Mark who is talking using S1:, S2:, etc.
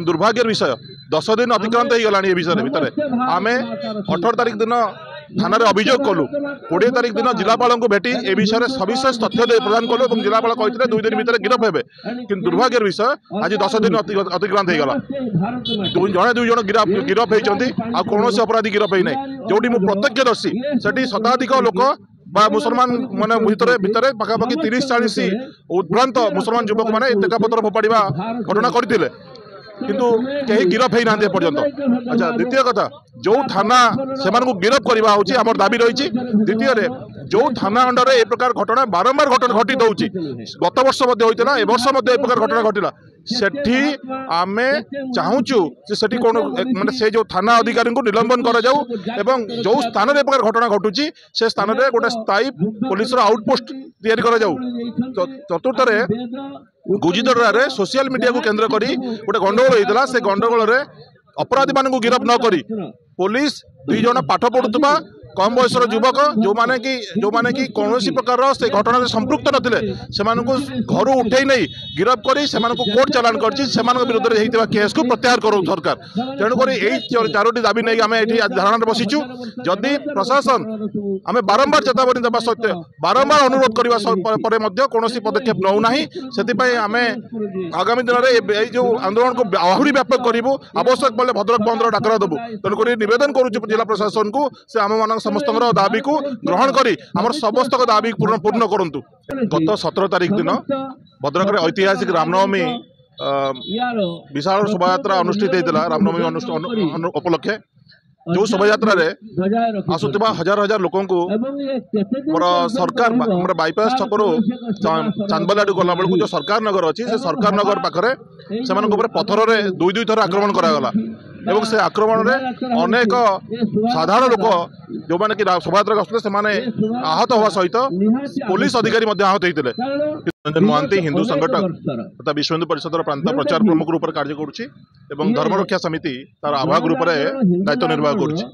S1: दुर्भाग्य विषय 10 दिन अतिक्रांत हो गला विषय भितर आम 18 तारिख दिन थाना अभियोग कलु 20 तारिख दिन जिलापाल को भेटी ए विषय सविशेष तथ्य प्रदान कलु और जिलापाल कहते 2 दिन भितर गिरफ हे कि दुर्भाग्य विषय आज 10 दिन अतिक्रांत हो गला जड़े 2 जन गिरफ होती कौन अपराधी गिरफ होना जो प्रत्यक्षदर्शी से शताधिक लोक मुसलमान मान भितर पाखापाखि 30-40 उद्भ्रांत मुसलमान युवक मैंने टेकापतर फोपाड़ा घटना करते किंतु कहीं गिरफ होना पर्यंत। अच्छा द्वितीय कथा जो थाना से गिरफ करवा आम दाबी रही। द्वितीय जो थाना अंडर ए प्रकार घटना बारंबार घटना घटी दौची गत वर्ष होता ए वर्ष ए प्रकार घटना घटला सेठी आमे चाहूचु सेठी कौन माने से जो थाना अधिकारी को निलंबन करा जाऊ एवं जो स्थान रे प्रकार घटना घटुची से स्थान रे गोटे स्थायी पुलिस रो आउटपोस्ट तैयारी करा जाऊ। चतुर्थ रे गुजिदरा सोशल मीडिया को केंद्र करी गोटे गंडगोल होता से गंडगोल रे अपराधी मान को गिरफ न करी पुलिस 2 जन पाठ पढ़ुवा कम बयसर युवक जो माने कि कौन प्रकार से घटना संपृक्त नथिले घर उठे नहीं गिरफ कर कोर्ट चालान कर विरोध में होता केस को प्रत्याहार करूँ सरकार। तेणुक यही 4टी दाबी नहीं आम ये धारणा बसीचु जदि प्रशासन आम बारंबार चेतावनी देवा सत्वे बारंबार अनुरोध करने कौन पदक्षेप नौना से आम आगामी दिन में जो आंदोलन को आहरी व्यापक करूँ आवश्यक बोले भद्रक बंदर डाकरा देवु। तेणुक निवेदन करुँ जिला प्रशासन को से आम मान समस्त दाबी को ग्रहण करी आम समस्त दाबी पूर्ण करंतु। गत 17 तारिख दिन भद्रक ऐतिहासिक रामनवमी विशाल शोभा अनुष्ठित होता रामनवमी उपलक्षे जो शोभा आसुवा हजार हजार लोक सरकार बाईपास छकरू चांदबाला गला बेलू जो सरकार नगर अच्छी से सरकार नगर पाखे से पथर से 2 थर आक्रमण करागला एवं से आक्रमण में अनेक साधारण लोक जो मैंने कि शोभायात्रा आसुले आहत हवा सहित पुलिस अधिकारी आहत होते। रंजन महांती हिंदू संगठक तथा विश्व हिंदू परिषद प्रांत प्रचार प्रमुख रूप से कार्य करुच्ची धर्मरक्षा समिति तार आभा ग्रुप दायित्व निर्वाह करुच्ची।